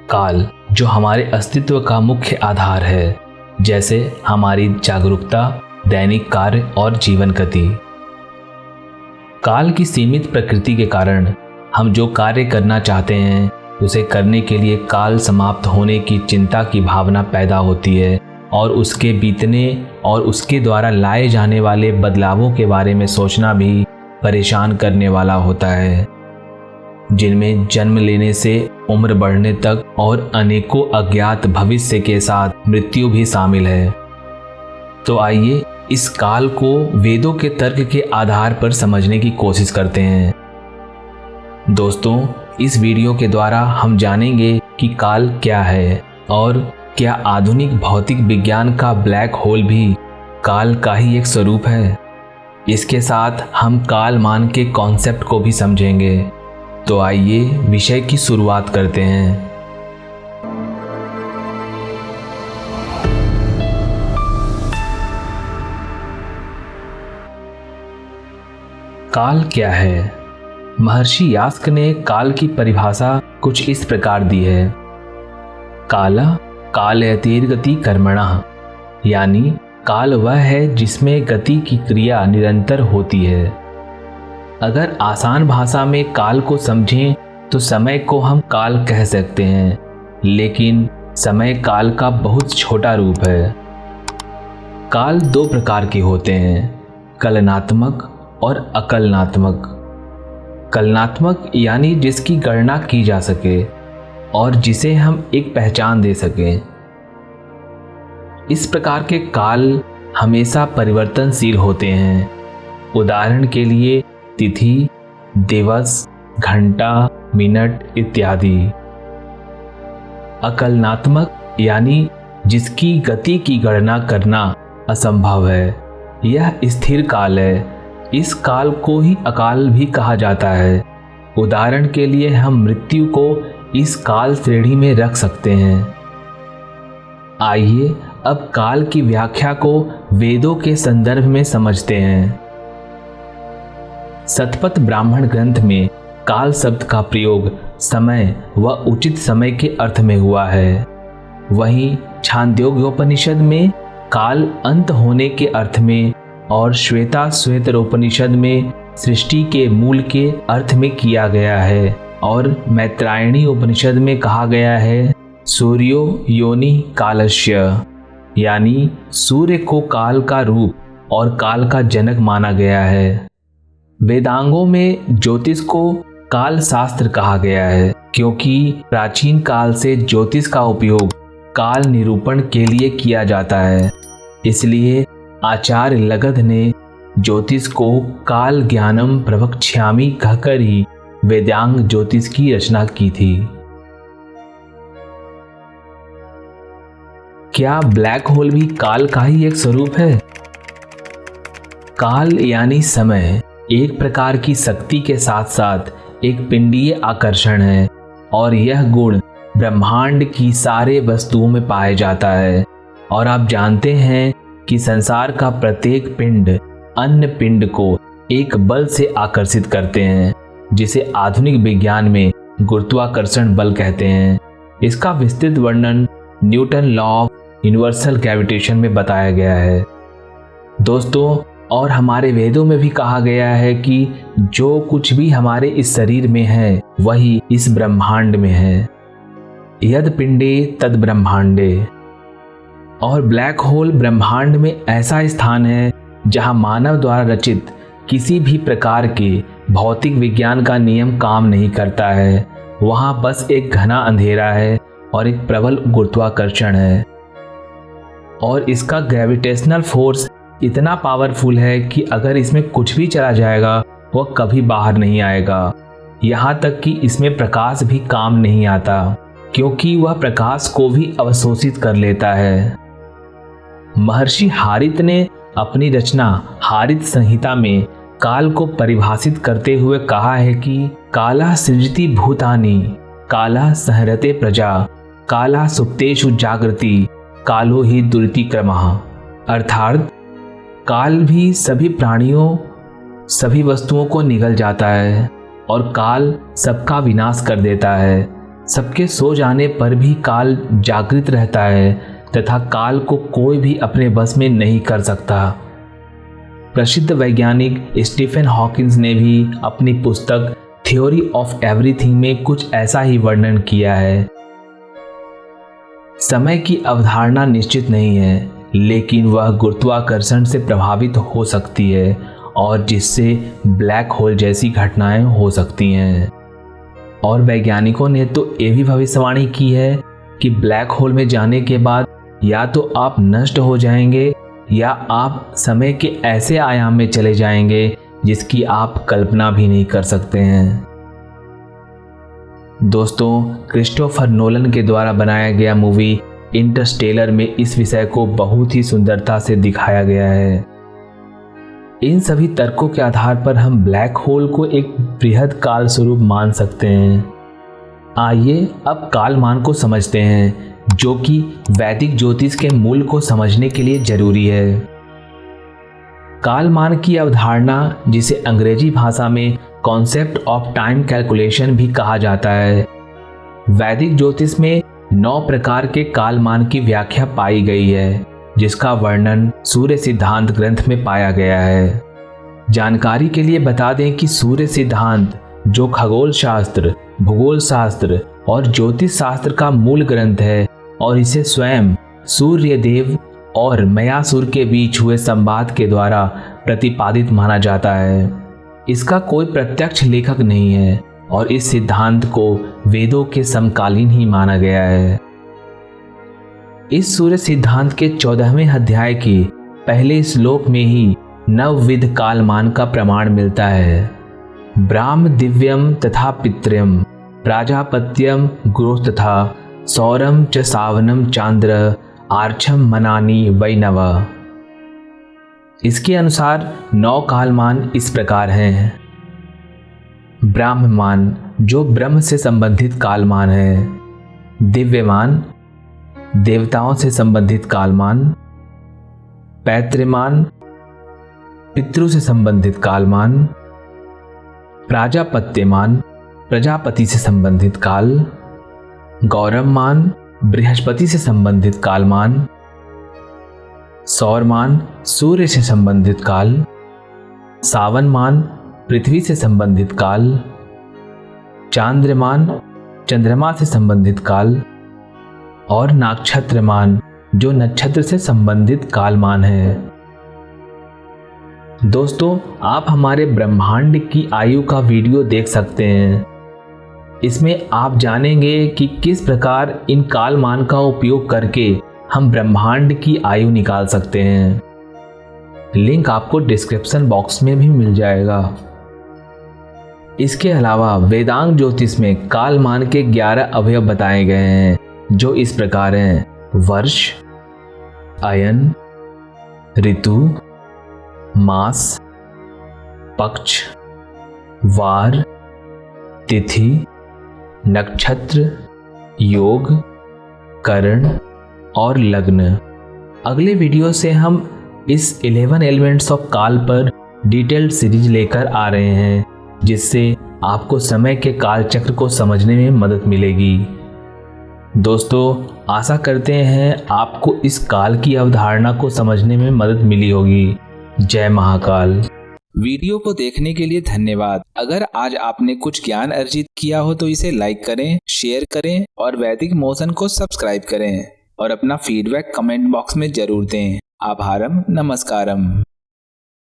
काल जो हमारे अस्तित्व का मुख्य आधार है, जैसे हमारी जागरूकता, दैनिक कार्य और जीवन गति। काल की सीमित प्रकृति के कारण हम जो कार्य करना चाहते हैं उसे करने के लिए काल समाप्त होने की चिंता की भावना पैदा होती है और उसके बीतने और उसके द्वारा लाए जाने वाले बदलावों के बारे में सोचना भी परेशान करने वाला होता है, जिनमें जन्म लेने से उम्र बढ़ने तक और अनेकों अज्ञात भविष्य के साथ मृत्यु भी शामिल है। तो आइए इस काल को वेदों के तर्क के आधार पर समझने की कोशिश करते हैं। दोस्तों, इस वीडियो के द्वारा हम जानेंगे कि काल क्या है और क्या आधुनिक भौतिक विज्ञान का ब्लैक होल भी काल का ही एक स्वरूप है। इसके साथ हम कालमान के कॉन्सेप्ट को भी समझेंगे। तो आइए विषय की शुरुआत करते हैं। काल क्या है? महर्षि यास्क ने काल की परिभाषा कुछ इस प्रकार दी है। काला कालयतेर्गति कर्मणः, यानी काल वह है जिसमें गति की क्रिया निरंतर होती है। अगर आसान भाषा में काल को समझें तो समय को हम काल कह सकते हैं, लेकिन समय काल का बहुत छोटा रूप है। काल दो प्रकार के होते हैं, कलनात्मक और अकलनात्मक। कलनात्मक यानी जिसकी गणना की जा सके और जिसे हम एक पहचान दे सकें। इस प्रकार के काल हमेशा परिवर्तनशील होते हैं। उदाहरण के लिए तिथि, दिवस, घंटा, मिनट इत्यादि। अकलनात्मक यानी जिसकी गति की गणना करना असंभव है, यह स्थिर काल है। इस काल को ही अकाल भी कहा जाता है। उदाहरण के लिए हम मृत्यु को इस काल श्रेणी में रख सकते हैं। आइए अब काल की व्याख्या को वेदों के संदर्भ में समझते हैं। शतपथ ब्राह्मण ग्रंथ में काल शब्द का प्रयोग समय व उचित समय के अर्थ में हुआ है। वहीं छांदोग्योपनिषद में काल अंत होने के अर्थ में और श्वेता श्वेतरोपनिषद में सृष्टि के मूल के अर्थ में किया गया है और मैत्रायणी उपनिषद में कहा गया है सूर्यो योनि कालस्य, यानी सूर्य को काल का रूप और काल का जनक माना गया है। वेदांगों में ज्योतिष को काल शास्त्र कहा गया है, क्योंकि प्राचीन काल से ज्योतिष का उपयोग काल निरूपण के लिए किया जाता है। इसलिए आचार्य लगध ने ज्योतिष को काल ज्ञानम प्रवक्ष्यामि कहकर ही वेदांग ज्योतिष की रचना की थी। क्या ब्लैक होल भी काल का ही एक स्वरूप है? काल यानी समय एक प्रकार की शक्ति के साथ साथ एक पिंडीय आकर्षण है और यह गुण ब्रह्मांड की सारे वस्तुओं में पाया जाता है। और आप जानते हैं कि संसार का प्रत्येक पिंड अन्य पिंड को एक बल से आकर्षित करते हैं, जिसे आधुनिक विज्ञान में गुरुत्वाकर्षण बल कहते हैं। इसका विस्तृत वर्णन Newton law of universal gravitation में बताया गया है। दोस्तों, और हमारे वेदों में भी कहा गया है कि जो कुछ भी हमारे इस शरीर में है वही इस ब्रह्मांड में है। यद पिंडे तद ब्रह्मांडे। और ब्लैक होल ब्रह्मांड में ऐसा स्थान है जहां मानव द्वारा रचित किसी भी प्रकार के भौतिक विज्ञान का नियम काम नहीं करता है। वहां बस एक घना अंधेरा है और एक प्रबल गुरुत्वाकर्षण है और इसका ग्रेविटेशनल फोर्स इतना पावरफुल है कि अगर इसमें कुछ भी चला जाएगा वह कभी बाहर नहीं आएगा। यहाँ तक कि इसमें प्रकाश भी काम नहीं आता, क्योंकि वह प्रकाश को भी अवशोषित कर लेता है। महर्षि हारित ने अपनी रचना हारित संहिता में काल को परिभाषित करते हुए कहा है कि काला सृजति भूतानि, काला संहरते प्रजा, काला सुप्तेषु जागृति, कालो ही दुरिति क्रमः। अर्थात काल भी सभी प्राणियों, सभी वस्तुओं को निगल जाता है और काल सबका विनाश कर देता है। सबके सो जाने पर भी काल जागृत रहता है तथा काल को कोई भी अपने बस में नहीं कर सकता। प्रसिद्ध वैज्ञानिक स्टीफन हॉकिंस ने भी अपनी पुस्तक थ्योरी ऑफ एवरीथिंग में कुछ ऐसा ही वर्णन किया है। समय की अवधारणा निश्चित नहीं है, लेकिन वह गुरुत्वाकर्षण से प्रभावित हो सकती है और जिससे ब्लैक होल जैसी घटनाएं हो सकती हैं। और वैज्ञानिकों ने तो ये भी भविष्यवाणी की है कि ब्लैक होल में जाने के बाद या तो आप नष्ट हो जाएंगे या आप समय के ऐसे आयाम में चले जाएंगे जिसकी आप कल्पना भी नहीं कर सकते हैं। दोस्तों, क्रिस्टोफर नोलन के द्वारा बनाया गया मूवी इंटरस्टेलर में इस विषय को बहुत ही सुंदरता से दिखाया गया है। इन सभी तर्कों के आधार पर हम ब्लैक होल को एक बृहद काल स्वरूप मान सकते हैं। आइए अब कालमान को समझते हैं, जो कि वैदिक ज्योतिष के मूल को समझने के लिए जरूरी है। कालमान की अवधारणा, जिसे अंग्रेजी भाषा में कॉन्सेप्ट ऑफ टाइम कैलकुलेशन भी कहा जाता है, वैदिक ज्योतिष में 9 प्रकार के कालमान की व्याख्या पाई गई है, जिसका वर्णन सूर्य सिद्धांत ग्रंथ में पाया गया है। जानकारी के लिए बता दें कि सूर्य सिद्धांत, जो खगोल शास्त्र, भूगोल शास्त्र और ज्योतिष शास्त्र का मूल ग्रंथ है और इसे स्वयं सूर्य देव और मयासुर के बीच हुए संवाद के द्वारा प्रतिपादित माना जाता है। इसका कोई प्रत्यक्ष लेखक नहीं है और इस सिद्धांत को वेदों के समकालीन ही माना गया है। इस सूर्य सिद्धांत के 14वें अध्याय के पहले श्लोक में ही नवविध कालमान का प्रमाण मिलता है। ब्राह्म दिव्यम तथा पितृम प्राजापत्यम गुरु तथा सौरम च सावनम चांद्र आर्चम मनानी वैनव। इसके अनुसार 9 कालमान इस प्रकार हैं। ब्राह्ममान, जो ब्रह्म से संबंधित कालमान है। दिव्यमान, देवताओं से संबंधित कालमान। पैतृमान, पितृ से संबंधित कालमान। प्राजापत्यमान, प्रजापति से संबंधित काल। गौरवमान, बृहस्पति से संबंधित कालमान। सौरमान, सूर्य से संबंधित काल। सावनमान, पृथ्वी से संबंधित काल। चांद्रमान, चंद्रमा से संबंधित काल। और नक्षत्रमान, जो नक्षत्र से संबंधित कालमान है। दोस्तों, आप हमारे ब्रह्मांड की आयु का वीडियो देख सकते हैं। इसमें आप जानेंगे कि किस प्रकार इन कालमान का उपयोग करके हम ब्रह्मांड की आयु निकाल सकते हैं। लिंक आपको डिस्क्रिप्शन बॉक्स में भी मिल जाएगा। इसके अलावा वेदांग ज्योतिष में कालमान के 11 अवयव बताए गए हैं, जो इस प्रकार हैं: वर्ष, अयन, ऋतु, मास, पक्ष, वार, तिथि, नक्षत्र, योग, करण और लग्न। अगले वीडियो से हम इस 11 एलिमेंट्स ऑफ काल पर डिटेल्ड सीरीज लेकर आ रहे हैं, जिससे आपको समय के काल चक्र को समझने में मदद मिलेगी। दोस्तों, आशा करते हैं आपको इस काल की अवधारणा को समझने में मदद मिली होगी। जय महाकाल। वीडियो को देखने के लिए धन्यवाद। अगर आज आपने कुछ ज्ञान अर्जित किया हो तो इसे लाइक करें, शेयर करें और वैदिक मोशन को सब्सक्राइब करें और अपना फीडबैक कमेंट बॉक्स में जरूर दें। आभारम, नमस्कारम।